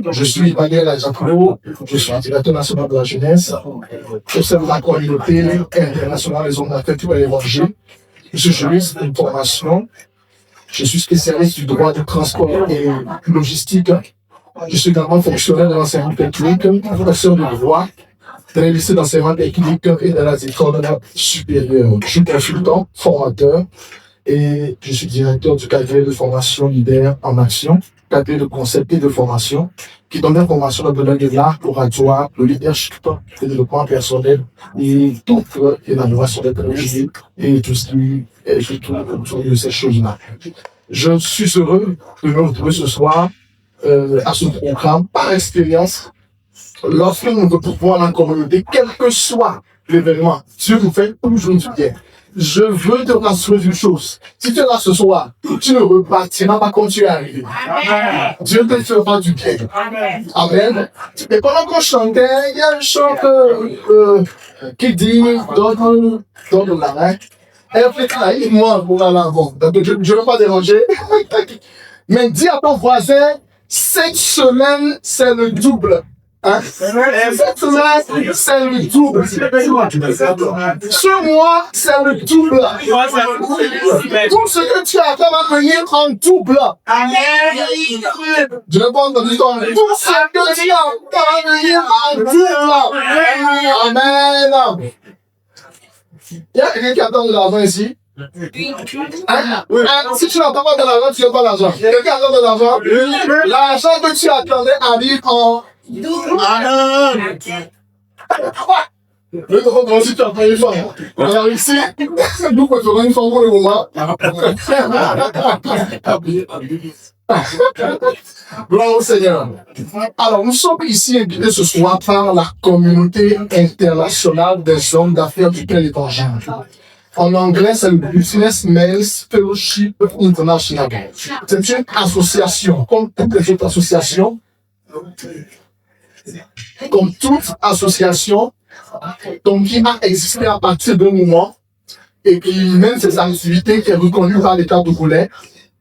Je suis Emmanuel Ajakolo, je suis un directeur national de la jeunesse, je suis de la communauté internationale des hommes d'affaires pour l'évangile. Je suis juriste de formation, je suis spécialiste du droit du transport et logistique. Je suis également fonctionnaire de l'enseignement technique, professeur de droit dans les lycées d'enseignement technique et dans les écoles supérieures. Je suis consultant, formateur et je suis directeur du cabinet de formation Leader en Action, cabinet de concept et de formation qui donne des formations dans le domaine de l'art oratoire, le leadership, le développement personnel et toute l'évaluation des technologies et tout ce qui est autour de ces choses-là. Je suis heureux de me retrouver ce soir à ce programme par expérience. Lorsque nous veut pouvoir dans la communauté, quel que soit l'événement, Dieu nous fait toujours du bien. Je veux te rassurer d'une chose. Si tu es là ce soir, tu ne repartiras pas comme tu es arrivé. Dieu te fera du bien. Amen. Et pendant qu'on chantait, il y a un chant qui dit donne la main. Et en fait, là, moi, bon, je ne veux pas déranger. Mais dis à ton voisin, cette semaine, c'est le double. Hein? Cette semaine, c'est le double. Ce mois, c'est le double. Tout ce que tu as fait va venir en double. Amen. Je n'ai pas entendu ton. Tout ce que tu as fait va venir en double. Amen. Il y a quelqu'un qui attend de l'argent ici? Hein? Si tu n'attends pas de l'argent, tu n'as pas d'argent. Quelqu'un attend de l'argent? L'argent que tu attendais arrive en double. Le grand si tu as payé une fois. Alors ici, nous préférons une fois pour le moment. Gloire au Seigneur. Alors, nous sommes ici invités ce soir par la communauté internationale des hommes d'affaires du plein évangile. En anglais, c'est le Business Men's Fellowship International. C'est une association, comme toutes les autres associations, donc qui a existé à partir d'un moment et qui mène ses activités qui est reconnue par l'État togolais,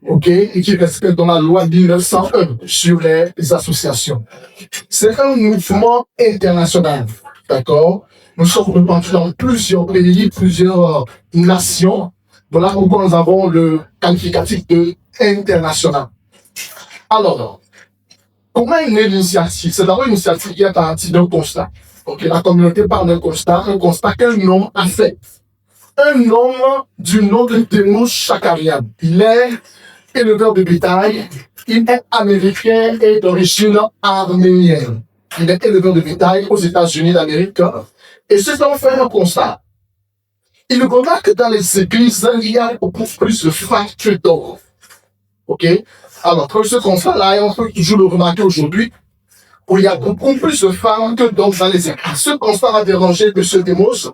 ok, et qui respecte dans la loi 1901 sur les associations. C'est un mouvement international, d'accord? Nous sommes répandus dans plusieurs pays, plusieurs nations. Voilà pourquoi nous avons le qualificatif de international. Alors, comment est née l'initiative? C'est d'abord une initiative qui est partie d'un constat. Ok, la communauté parle d'un constat qu'un homme a fait. Un homme du nom de Demos Shakarian. Il est éleveur de bétail, il est américain et d'origine arménienne. Il est éleveur de bétail aux États-Unis d'Amérique. Et cet homme fait un constat. Il remarque que dans les églises, il y a beaucoup plus de femmes que d'hommes. Ok? Alors, pour ce constat-là, on peut toujours le remarquer aujourd'hui, où il y a beaucoup plus de femmes que d'hommes dans les églises. Ce constat va déranger M. Demos,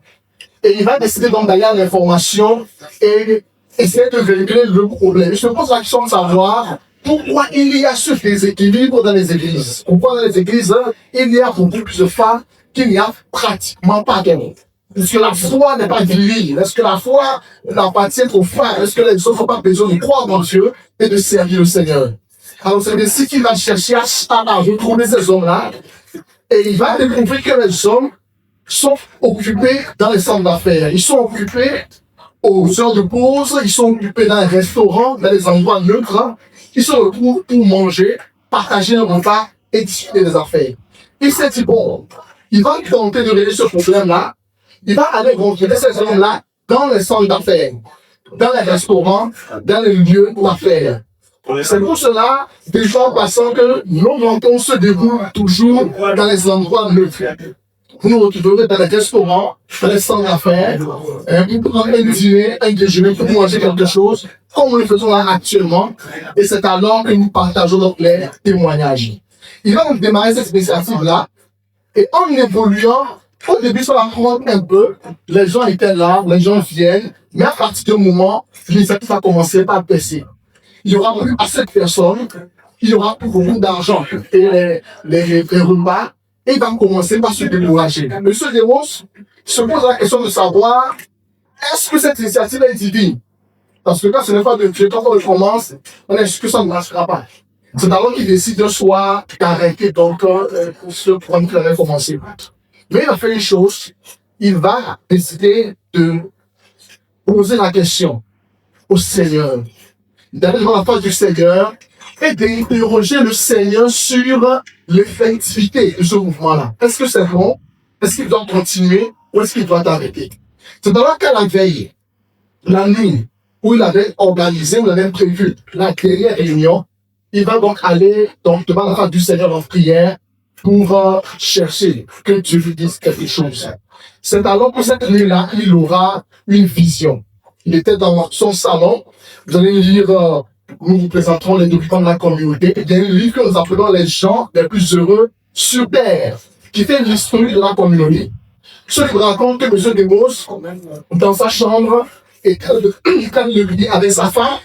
et il va décider donc d'aller à l'information et essayer de régler le problème. Il se pose la question de savoir pourquoi il y a ce déséquilibre dans les églises. Pourquoi dans les églises, il y a beaucoup plus de femmes qu'il n'y a pratiquement pas d'hommes. Est-ce que la foi n'est pas divine? Est-ce que la foi n'appartient aux femmes? Est-ce que les hommes n'ont pas besoin de croire dans Dieu et de servir le Seigneur? Alors c'est ainsi qu'il va chercher à retrouver ces hommes-là et il va découvrir que les hommes sont occupés dans les centres d'affaires. Ils sont occupés aux heures de pause, ils sont occupés dans les restaurants, dans les endroits neutres. Ils se retrouvent pour manger, partager un repas et discuter des affaires. Il s'est dit, bon, il va tenter de régler ce problème-là. Il va aller rencontrer ces hommes-là dans les centres d'affaires, dans les restaurants, dans les lieux d'affaires. C'est pour cela, des fois, passant que nos rencontres se déroulent toujours dans les endroits neutres. Vous nous retrouverez dans les restaurants, dans les centres d'affaires, pour prendre un dîner, un déjeuner, pour manger quelque chose, comme nous le faisons là actuellement. Et c'est alors que nous partageons donc les témoignages. Il va donc démarrer cette initiative-là, et en évoluant, au début, ça va prendre un peu, les gens étaient là, les gens viennent, mais à partir d'un moment, l'initiative va commencer par baisser. Il y aura plus assez de personnes, il y aura plus beaucoup d'argent, et les repas, et il va commencer par se décourager. Monsieur Demos se pose la question de savoir, est-ce que cette initiative est divine? Parce que quand ce n'est pas de Dieu, quand on le commence, on est sûr que ça ne marchera pas. C'est alors qu'il décide un soir d'arrêter donc ce programme qu'il avait commencé. Mais il a fait une chose, il va décider de poser la question au Seigneur, d'aller dans la face du Seigneur et d'interroger le Seigneur sur l'effectivité de ce mouvement-là. Est-ce que c'est bon? Est-ce qu'il doit continuer ou est-ce qu'il doit arrêter? C'est alors qu'à la veille, la nuit, où il avait organisé, où il avait prévu la dernière réunion, il va donc aller donc devant la face du Seigneur en prière pour chercher que Dieu lui dise quelque chose. C'est alors que cette nuit-là, il aura une vision. Il était dans son salon. Vous allez lire, nous vous présenterons les documents de la communauté. Il y a un livre que nous appelons Les gens les plus heureux sur terre, qui fait l'histoire de la communauté. Ce qui raconte que M. Demos, dans sa chambre, est en train de lui avec sa femme,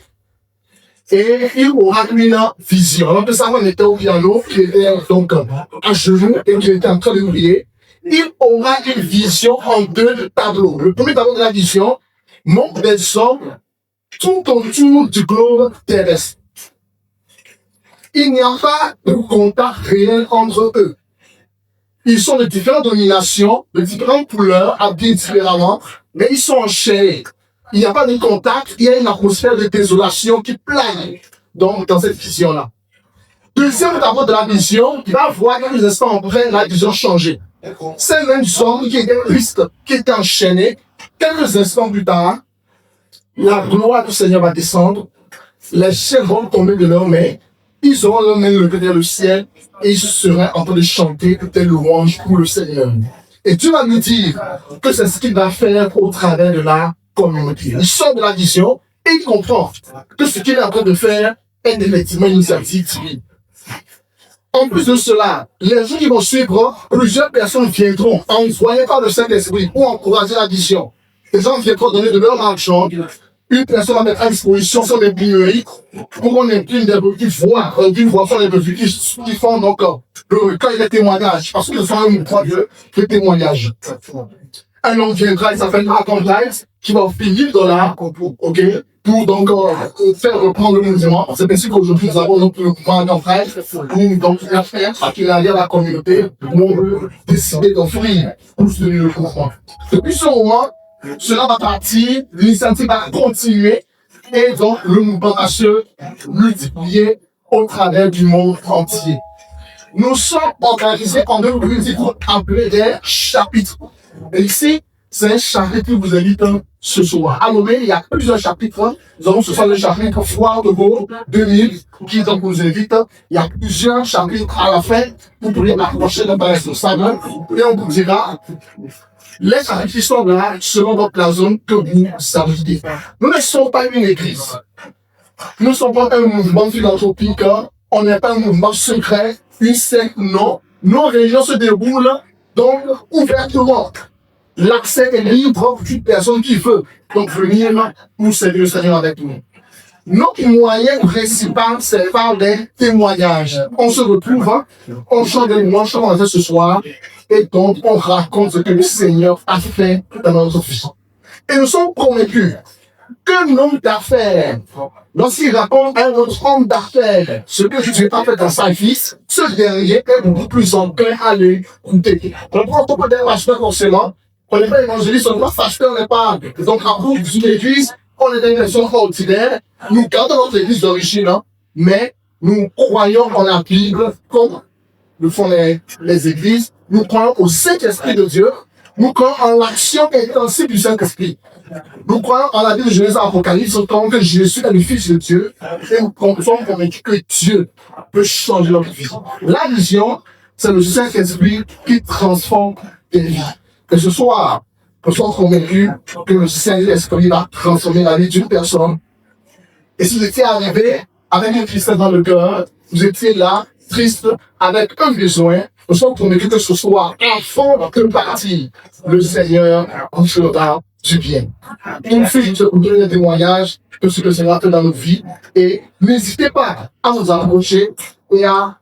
et il aura une vision. Alors que sa femme était au piano, qui était donc à genoux, et qui était en train de prier. Il aura une vision en deux tableaux. Le premier tableau de la vision montre des hommes tout autour du globe terrestre. Il n'y a pas de contact réel entre eux. Ils sont de différentes dominations, de différentes couleurs, habillés différemment, mais ils sont enchaînés. Il n'y a pas de contact, il y a une atmosphère de désolation qui plane donc dans cette vision-là. Deuxième tableau de la vision, il va voir quelques instants après la vision changer. Ces mêmes hommes qui étaient tristes, qui étaient enchaînés, quelques instants plus tard, la gloire du Seigneur va descendre, les chefs vont tomber de leurs mains, ils auront leurs mains levées vers le ciel et ils seraient en train de chanter des louanges pour le Seigneur. Et Dieu va nous dire que c'est ce qu'il va faire au travers de la communauté. Il sort de la vision et il comprend que ce qu'il est en train de faire est effectivement une initiative divine. En plus de cela, les jours qui vont suivre, plusieurs personnes viendront envoyées par le Saint-Esprit pour encourager la vision. Les gens viendront donner de leur argent. Une personne va mettre à disposition sur les billets pour qu'on imprime des revues d'une voix sur les revues qui font donc le recueil des témoignages. Parce que ce sont un trois lieux de témoignages. Un homme viendra, il s'appelle Malcolm Dice, qui va finir $, ok, pour donc faire reprendre le mouvement. C'est ainsi qu'aujourd'hui nous avons donc le mouvement d'entraide pour donc faire qu'il y a la communauté où on veut décider d'offrir pour soutenir le mouvement. Depuis ce moment, cela va partir, l'initiative va continuer et donc le mouvement va se multiplier au travers du monde entier. Nous sommes organisés en deux petits groupes appelés des chapitres. Et ici, c'est un chapitre que vous invite ce soir. À Lomé, il y a plusieurs chapitres. Nous avons ce soir le chapitre Foire de Beau 2000 qui donc vous invite. Il y a plusieurs chapitres à la fin. Vous pourrez approcher de Paris au Sable et on vous dira les chapitres qui sont là seront donc la zone que vous savez. Nous ne sommes pas une église. Nous ne sommes pas un mouvement philanthropique. On n'est pas un mouvement secret, une secte, non. Nos réunions se déroulent donc ouvertement. L'accès est libre pour toute personne qui veut donc venir pour servir le Seigneur avec nous. Notre moyen principal, c'est par des témoignages. On se retrouve, on chante des louanges, on va ce soir, et donc on raconte ce que le Seigneur a fait dans notre vie. Et nous sommes convaincus que l'homme d'affaires, lorsqu'il raconte à un autre homme d'affaires ce que Dieu a fait dans sa vie, ce dernier est beaucoup plus enclin à l'écouter. On prend beaucoup d'investissement forcément. On n'est pas évangéliste, on n'est pas pasteur, on n'est pas. Donc, à cause d'une église, on est dans une nation ordinaire. Nous gardons notre église d'origine, hein, mais nous croyons en la Bible comme le font les églises. Nous croyons au Saint-Esprit de Dieu. Nous croyons en l'action intensive du Saint-Esprit. Nous croyons en la vie de Genèse Apocalypse, tant que Jésus est le Fils de Dieu. Et nous sommes convaincus que Dieu peut changer notre vie. La vision, c'est le Saint-Esprit qui transforme des vies. Que ce soit, nous sommes convaincus que le Saint-Esprit va transformer la vie d'une personne. Et si vous étiez arrivé avec une tristesse dans le cœur, vous étiez là, triste, avec un besoin, nous sommes convaincus que ce soit avant de partir, le Seigneur en fera du bien. Une fille vous donne des témoignages de ce que le Seigneur a fait dans nos vies. Et n'hésitez pas à nous approcher et à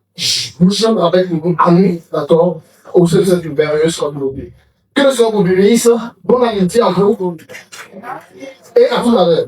nous joindre avec nous, d'accord, au sein de cette merveilleuse communauté. Que le Seigneur vous bénisse. Bonne amitié à vous. Et à tout à l'heure.